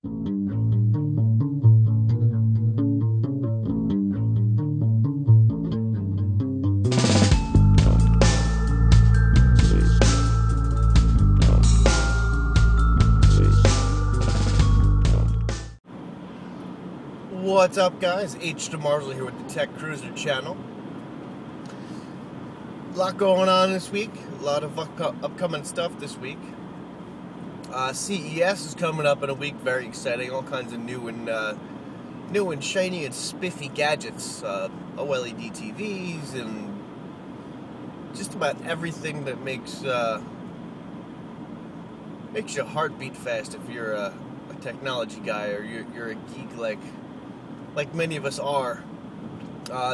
What's up, guys? H. DeMarzio here with the Tech Cruiser channel. A lot going on this week. A lot of upcoming stuff this week. CES is coming up in a week. Very exciting. All kinds of new and shiny and spiffy gadgets. OLED TVs and just about everything that makes your heart beat fast if you're a technology guy or you're a geek like many of us are.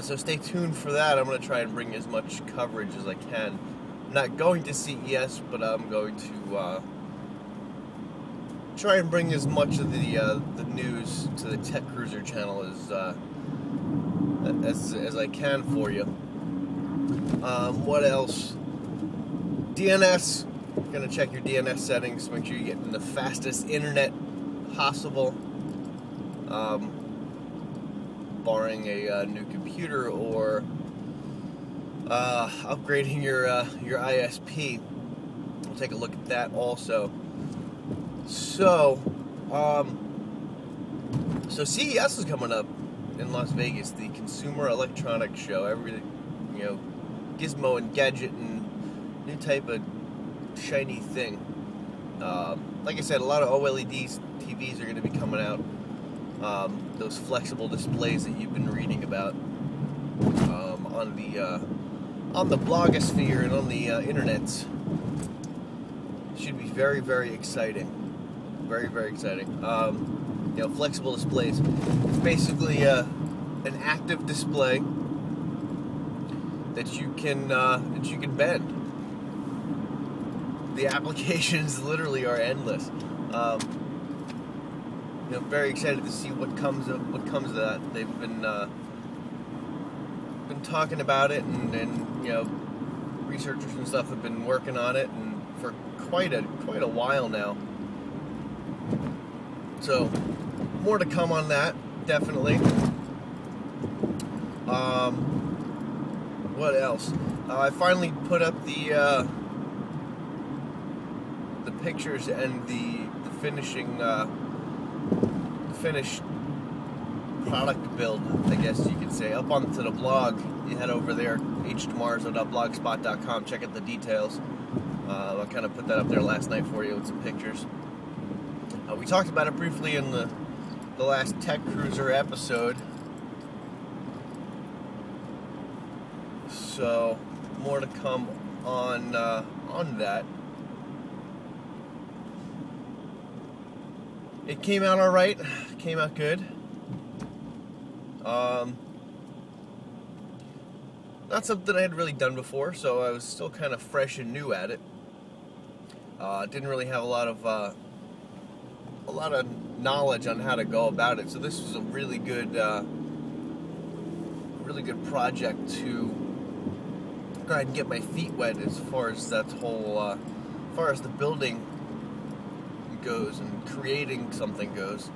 So stay tuned for that. I'm going to try and bring as much coverage as I can. I'm not going to CES, but I'm going to try and bring as much of the news to the Tech Cruiser channel as I can for you. What else? DNS. Going to check your DNS settings. Make sure you're getting the fastest internet possible. Barring a new computer or upgrading your ISP. We'll take a look at that also. So CES is coming up in Las Vegas, the Consumer Electronics Show. Everything, gizmo and gadget and new type of shiny thing. Like I said, a lot of OLED TVs are going to be coming out. Those flexible displays that you've been reading about on the blogosphere and on the internets should be very, very exciting. Very, very exciting. Flexible displays. It's basically an active display that you can bend. The applications literally are endless. Very excited to see what comes of that. They've been talking about it, and researchers and stuff have been working on it, and for quite a while now. So more to come on that, definitely. What else? I finally put up the pictures and the finished product build, I guess you could say, up onto the blog. You head over there, hdemarzio.blogspot.com, check out the details. I kind of put that up there last night for you with some pictures. We talked about it briefly in the last Tech Cruiser episode. So more to come on that. It came out all right. Came out good. Not something I had really done before, so I was still kind of fresh and new at it. Didn't really have a lot of knowledge on how to go about it. So this was a really good project to go ahead and get my feet wet as far as that whole, as far as the building goes and creating something goes.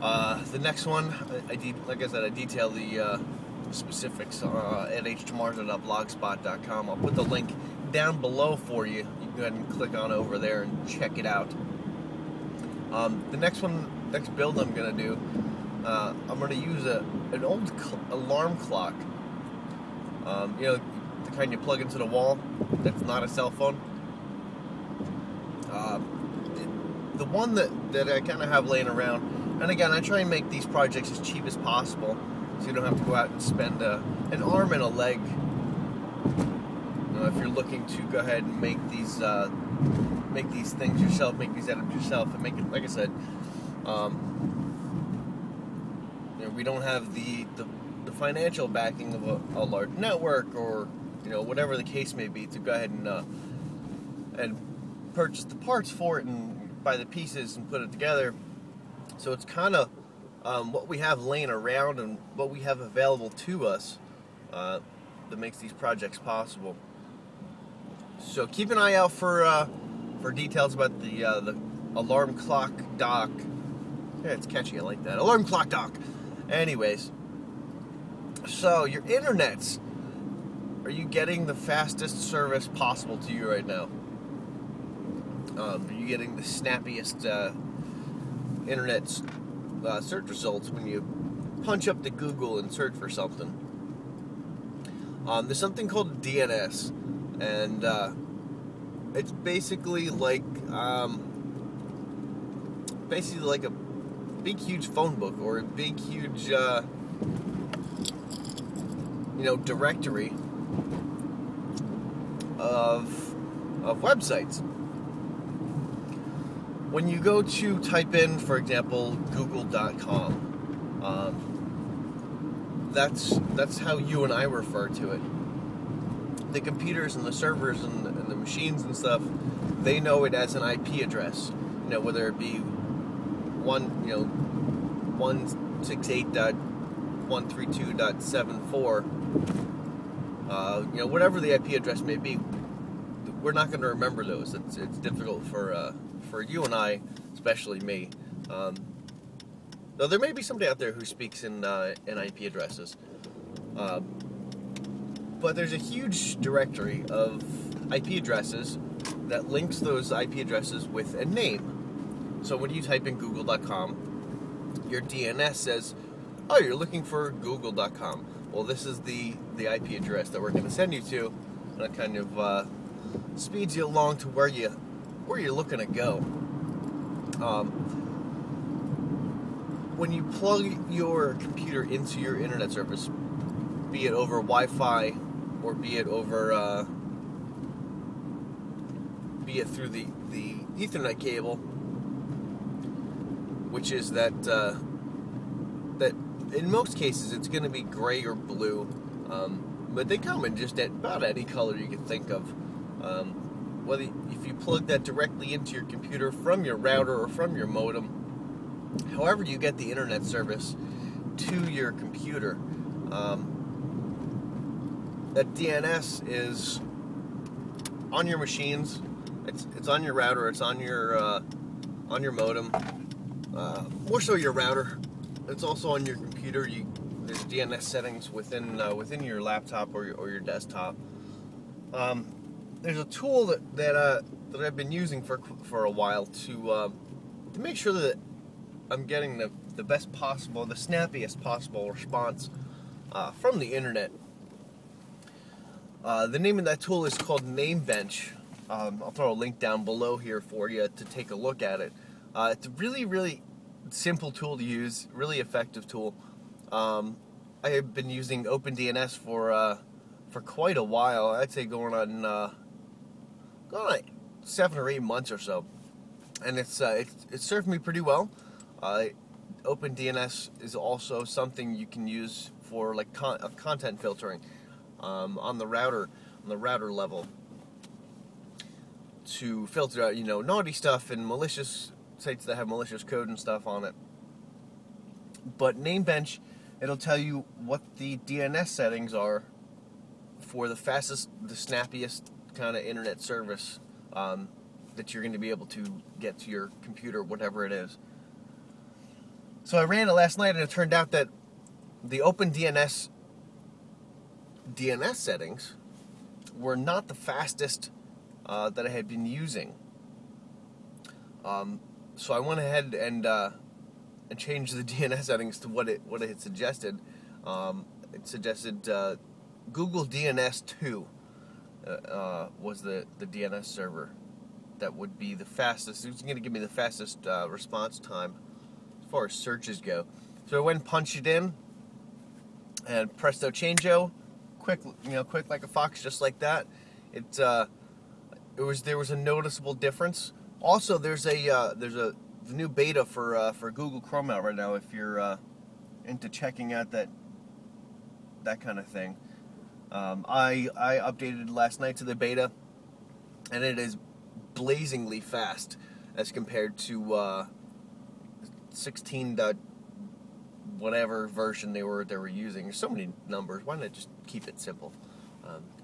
The next one, like I said, I detail the specifics at hdemarzio.blogspot.com. I'll put the link down below for you. You can go ahead and click on over there and check it out. The next build I'm going to do, I'm going to use an old alarm clock. The kind you plug into the wall that's not a cell phone. The one that I kind of have laying around, and again, I try and make these projects as cheap as possible, so you don't have to go out and spend an arm and a leg. If you're looking to go ahead and make these things yourself, make these items yourself, and make it, like I said, we don't have the financial backing of a large network or whatever the case may be to go ahead and purchase the parts for it and buy the pieces and put it together. So it's kind of what we have laying around and what we have available to us that makes these projects possible. So keep an eye out for details about the alarm clock dock. Yeah, it's catchy. I like that. Alarm clock dock. Anyways, so your internets, are you getting the fastest service possible to you right now? Are you getting the snappiest internet search results when you punch up to Google and search for something? There's something called DNS, and it's basically like a big huge phone book or a big huge directory of websites. When you go to type in, for example, google.com, that's how you and I refer to it. The computers and the servers and the machines and stuff, they know it as an IP address. Whether it be 168.132.74, whatever the IP address may be, we're not going to remember those. It's difficult for you and I, especially me. Though there may be somebody out there who speaks in IP addresses. But there's a huge directory of IP addresses that links those IP addresses with a name. So when you type in google.com, your DNS says, oh, you're looking for google.com. Well, this is the IP address that we're going to send you to, and it kind of speeds you along to where you're looking to go. When you plug your computer into your internet service, be it over Wi-Fi or be it over through the Ethernet cable, which is that in most cases it's going to be gray or blue, but they come in just about any color you can think of. If you plug that directly into your computer from your router or from your modem, however you get the internet service to your computer, that DNS is on your machines. It's on your router. It's on your modem. More so your router. It's also on your computer. There's DNS settings within your laptop or your desktop. There's a tool that I've been using for a while to make sure that I'm getting the best possible, the snappiest possible response from the internet. The name of that tool is called Namebench. I'll throw a link down below here for you to take a look at it. It's a really, really simple tool to use, really effective tool. I have been using OpenDNS for quite a while. I'd say going on 7 or 8 months or so, and it's served me pretty well. OpenDNS is also something you can use for content filtering on the router level to filter out naughty stuff and malicious sites that have malicious code and stuff on it. But Namebench, it'll tell you what the DNS settings are for the fastest, the snappiest kind of internet service that you're going to be able to get to your computer, whatever it is. So I ran it last night, and it turned out that the OpenDNS DNS settings were not the fastest that I had been using. So I went ahead and changed the DNS settings to what it had suggested. It suggested Google DNS 2 was the DNS server that would be the fastest. It was going to give me the fastest response time as far as searches go. So I went and punched it in, and presto changeo, quick like a fox, just like that. There was a noticeable difference. Also, there's a new beta for Google Chrome out right now. If you're into checking out that kind of thing, I updated last night to the beta, and it is blazingly fast as compared to 16. Whatever version they were using. There's so many numbers. Why not just keep it simple?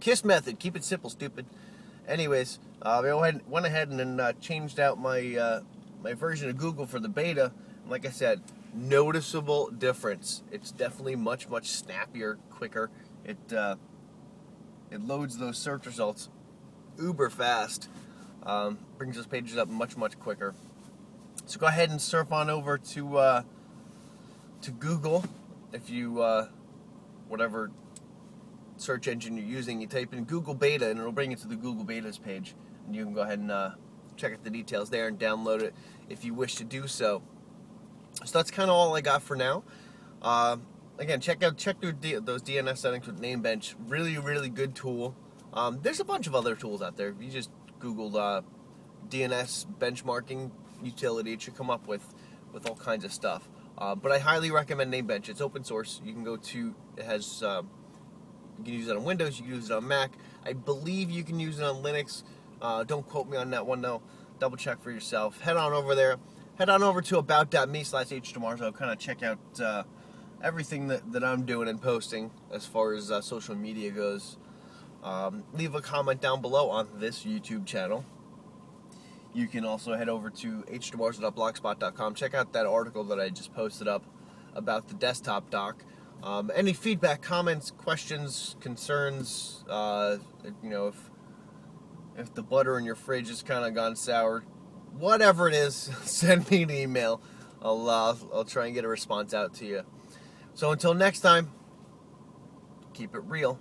KISS method. Keep it simple, stupid. Anyways, I went ahead and changed out my my version of Google for the beta. Like I said, noticeable difference. It's definitely much snappier, quicker. It loads those search results uber fast. Brings those pages up much quicker. So go ahead and surf on over to Google. If you whatever search engine you're using, you type in Google Beta and it'll bring you to the Google Betas page, and you can go ahead and check out the details there and download it if you wish to do so. So that's kind of all I got for now. Again, check through those DNS settings with Namebench. Really good tool. There's a bunch of other tools out there. If you just Google DNS benchmarking utility, it should come up with all kinds of stuff. But I highly recommend Namebench. It's open source. You can it has, you can use it on Windows, you can use it on Mac. I believe you can use it on Linux. Don't quote me on that one though. Double check for yourself. Head on over there. Head on over to about.me/HDemarzo. Kind of check out everything that I'm doing and posting as far as social media goes. Leave a comment down below on this YouTube channel. You can also head over to hdemarzo.blogspot.com. Check out that article that I just posted up about the desktop dock. Any feedback, comments, questions, concerns, if the butter in your fridge has kind of gone sour, whatever it is, send me an email. I'll try and get a response out to you. So until next time, keep it real.